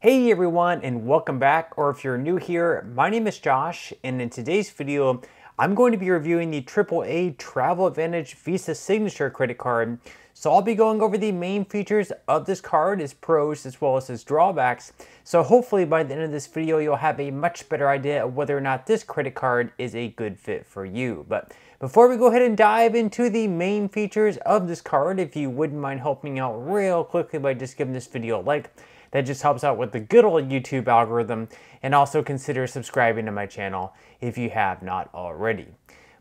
Hey everyone, and welcome back, or if you're new here, my name is Josh, and in today's video, I'm going to be reviewing the AAA Travel Advantage Visa Signature credit card. So I'll be going over the main features of this card, its pros as well as its drawbacks. So hopefully by the end of this video, you'll have a much better idea of whether or not this credit card is a good fit for you. But before we go ahead and dive into the main features of this card, if you wouldn't mind helping me out real quickly by just giving this video a like, that just helps out with the good old YouTube algorithm, and also consider subscribing to my channel if you have not already.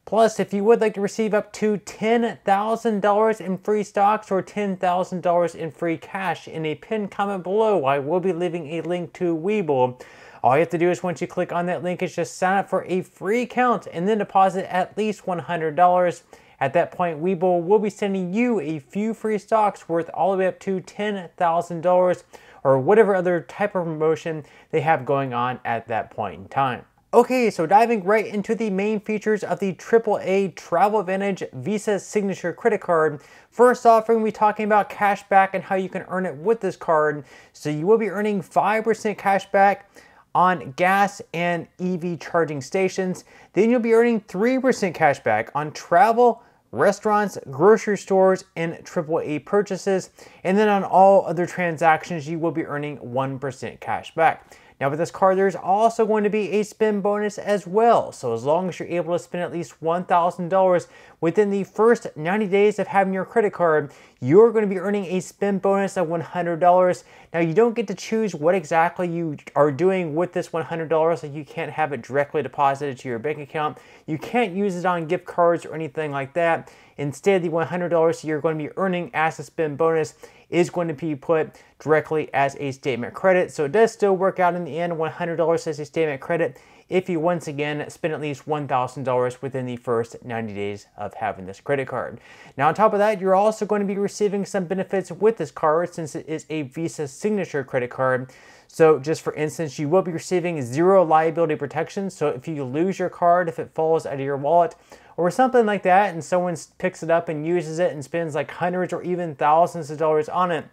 Plus, if you would like to receive up to $10,000 in free stocks or $10,000 in free cash in a pinned comment below, I will be leaving a link to Webull. All you have to do is once you click on that link is just sign up for a free account and then deposit at least $100. At that point, Webull will be sending you a few free stocks worth all the way up to $10,000 or whatever other type of promotion they have going on at that point in time. Okay, so diving right into the main features of the AAA Travel Advantage Visa Signature credit card. First off, we're going to be talking about cash back and how you can earn it with this card. So you will be earning 5% cash back on gas and EV charging stations. Then you'll be earning 3% cash back on travel, restaurants, grocery stores, and AAA purchases. And then on all other transactions, you will be earning 1% cash back. Now with this card, there's also going to be a spend bonus as well. So as long as you're able to spend at least $1,000 within the first 90 days of having your credit card, you're going to be earning a spend bonus of $100. Now you don't get to choose what exactly you are doing with this $100. Like you can't have it directly deposited to your bank account. You can't use it on gift cards or anything like that. Instead, the $100 you're going to be earning as a spend bonus is going to be put directly as a statement credit. So it does still work out in the end, $100 as a statement credit if you once again spend at least $1,000 within the first 90 days of having this credit card. Now on top of that, you're also going to be receiving some benefits with this card since it is a Visa Signature credit card. So just for instance, you will be receiving zero liability protection. So if you lose your card, if it falls out of your wallet or something like that, and someone picks it up and uses it and spends like hundreds or even thousands of dollars on it,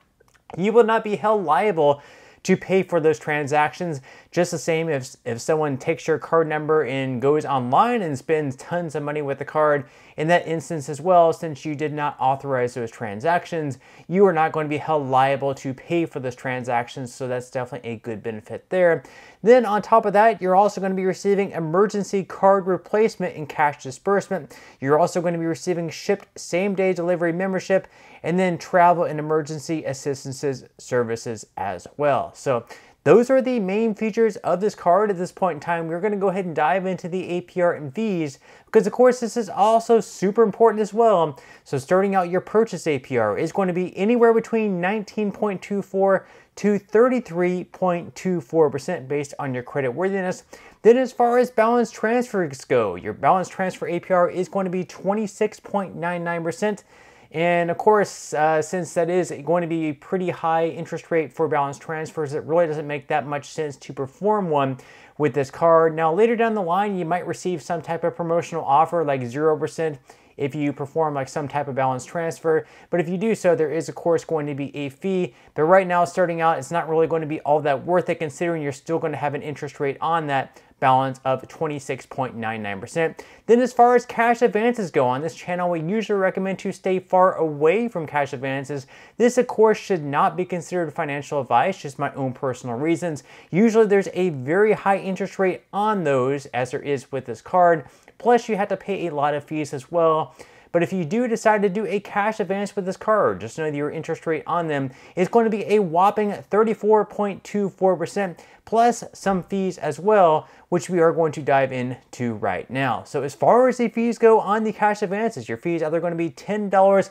you will not be held liable to pay for those transactions. Just the same if someone takes your card number and goes online and spends tons of money with the card, in that instance as well, since you did not authorize those transactions, you are not going to be held liable to pay for those transactions. So that's definitely a good benefit there. Then on top of that, you're also going to be receiving emergency card replacement and cash disbursement. You're also going to be receiving shipped same-day delivery membership, and then travel and emergency assistance services as well. So those are the main features of this card at this point in time. We're going to go ahead and dive into the APR and fees because, of course, this is also super important as well. So starting out, your purchase APR is going to be anywhere between 19.24 to 33.24% based on your credit worthiness. Then as far as balance transfers go, your balance transfer APR is going to be 26.99%. And of course, since that is going to be a pretty high interest rate for balance transfers, it really doesn't make that much sense to perform one with this card. Now, later down the line, you might receive some type of promotional offer like 0% if you perform like some type of balance transfer. But if you do so, there is of course going to be a fee. But right now, starting out, it's not really going to be all that worth it considering you're still going to have an interest rate on that balance of 26.99%. Then as far as cash advances go, on this channel, we usually recommend to stay far away from cash advances. This, of course, should not be considered financial advice, just my own personal reasons. Usually there's a very high interest rate on those, as there is with this card. Plus, you have to pay a lot of fees as well. But if you do decide to do a cash advance with this card, just know that your interest rate on them is going to be a whopping 34.24% plus some fees as well, which we are going to dive into right now. So as far as the fees go on the cash advances, your fees are either going to be $10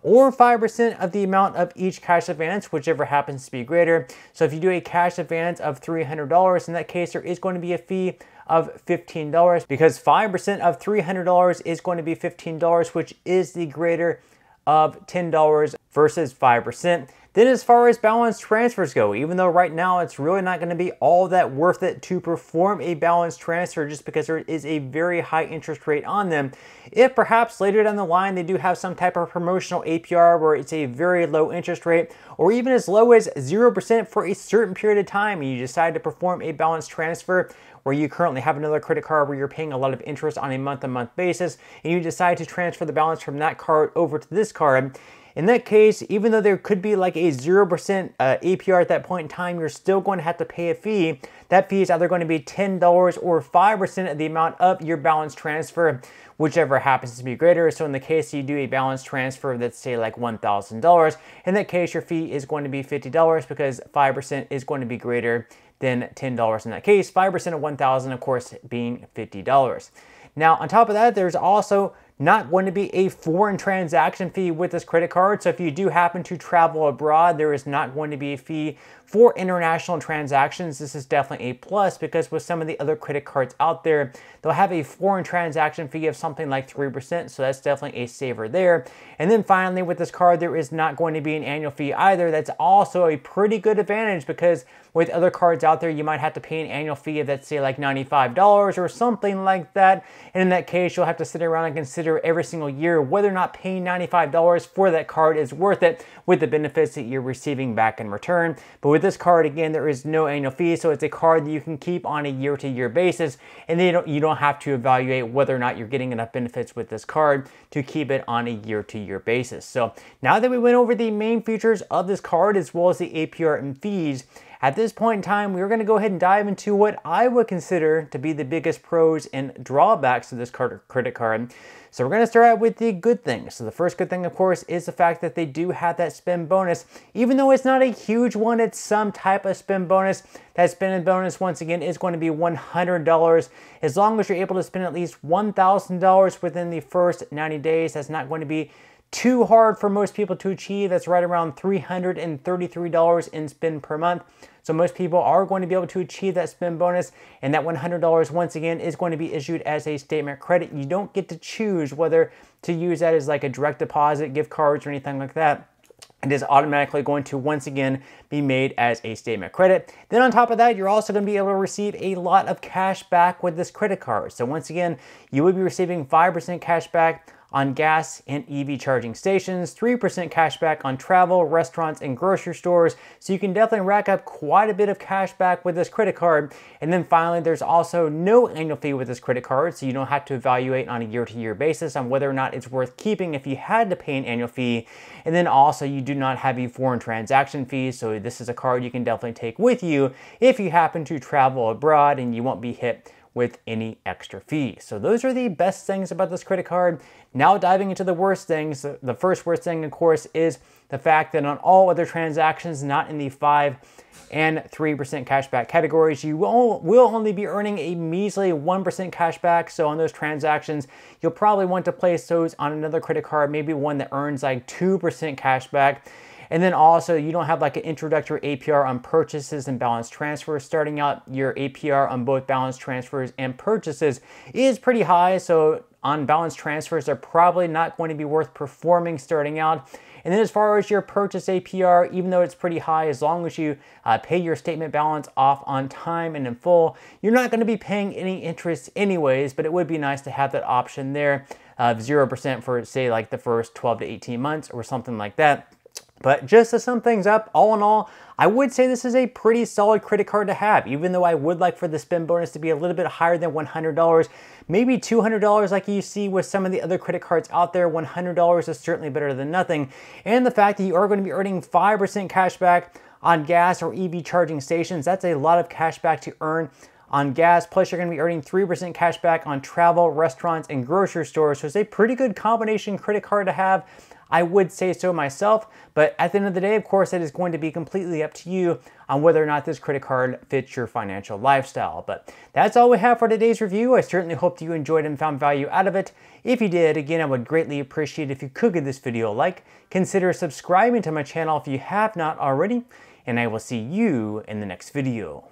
or 5% of the amount of each cash advance, whichever happens to be greater. So if you do a cash advance of $300, in that case, there is going to be a fee of $15 because 5% of $300 is going to be $15, which is the greater of $10 versus 5%. Then as far as balance transfers go, even though right now it's really not going to be all that worth it to perform a balance transfer just because there is a very high interest rate on them, if perhaps later down the line they do have some type of promotional APR where it's a very low interest rate, or even as low as 0% for a certain period of time, and you decide to perform a balance transfer where you currently have another credit card where you're paying a lot of interest on a month-to-month basis, and you decide to transfer the balance from that card over to this card, in that case, even though there could be like a 0% APR at that point in time, you're still going to have to pay a fee. That fee is either going to be $10 or 5% of the amount of your balance transfer, whichever happens to be greater. So in the case you do a balance transfer that's say like $1,000, in that case your fee is going to be $50 because 5% is going to be greater than $10 in that case. 5% of $1,000, of course, being $50. Now, on top of that, there's also not going to be a foreign transaction fee with this credit card. So if you do happen to travel abroad, there is not going to be a fee for international transactions. This is definitely a plus because with some of the other credit cards out there, they'll have a foreign transaction fee of something like 3%. So that's definitely a saver there. And then finally, with this card, there is not going to be an annual fee either. That's also a pretty good advantage because with other cards out there, you might have to pay an annual fee of, let's say, like $95 or something like that. And in that case, you'll have to sit around and consider every single year whether or not paying $95 for that card is worth it with the benefits that you're receiving back in return. But with this card, again, there is no annual fee, so it's a card that you can keep on a year-to-year basis, and then you don't have to evaluate whether or not you're getting enough benefits with this card to keep it on a year-to-year basis. So now that we went over the main features of this card as well as the APR and fees, at this point in time, we're going to go ahead and dive into what I would consider to be the biggest pros and drawbacks of this credit card. So we're going to start out with the good things. So the first good thing, of course, is the fact that they do have that spend bonus. Even though it's not a huge one, it's some type of spend bonus. That spend bonus, once again, is going to be $100. As long as you're able to spend at least $1,000 within the first 90 days, that's not going to be too hard for most people to achieve. That's right around $333 in spend per month. So most people are going to be able to achieve that spend bonus, and that $100 once again is going to be issued as a statement credit. You don't get to choose whether to use that as like a direct deposit, gift cards, or anything like that. It is automatically going to once again be made as a statement credit. Then on top of that, you're also going to be able to receive a lot of cash back with this credit card. So once again, you will be receiving 5% cash back on gas and EV charging stations, 3% cash back on travel, restaurants, and grocery stores. So you can definitely rack up quite a bit of cash back with this credit card. And then finally, there's also no annual fee with this credit card, so you don't have to evaluate on a year-to-year basis on whether or not it's worth keeping if you had to pay an annual fee. And then also, you do not have a foreign transaction fee, so this is a card you can definitely take with you if you happen to travel abroad, and you won't be hit with any extra fee. So those are the best things about this credit card. Now diving into the worst things, the first worst thing, of course, is the fact that on all other transactions not in the 5 and 3% cashback categories, you will only be earning a measly 1% cashback. So on those transactions, you'll probably want to place those on another credit card, maybe one that earns like 2% cashback. And then also, you don't have like an introductory APR on purchases and balance transfers. Starting out, your APR on both balance transfers and purchases is pretty high. So on balance transfers, they're probably not going to be worth performing starting out. And then as far as your purchase APR, even though it's pretty high, as long as you pay your statement balance off on time and in full, you're not going to be paying any interest anyways, but it would be nice to have that option there of 0% for, say, like the first 12 to 18 months or something like that. But just to sum things up, all in all, I would say this is a pretty solid credit card to have, even though I would like for the spend bonus to be a little bit higher than $100, maybe $200 like you see with some of the other credit cards out there. $100 is certainly better than nothing. And the fact that you are going to be earning 5% cash back on gas or EV charging stations, that's a lot of cash back to earn on gas, plus you're going to be earning 3% cash back on travel, restaurants, and grocery stores. So it's a pretty good combination credit card to have. I would say so myself, but at the end of the day, of course, it is going to be completely up to you on whether or not this credit card fits your financial lifestyle. But that's all we have for today's review. I certainly hope you enjoyed and found value out of it. If you did, again, I would greatly appreciate if you could give this video a like. Consider subscribing to my channel if you have not already, and I will see you in the next video.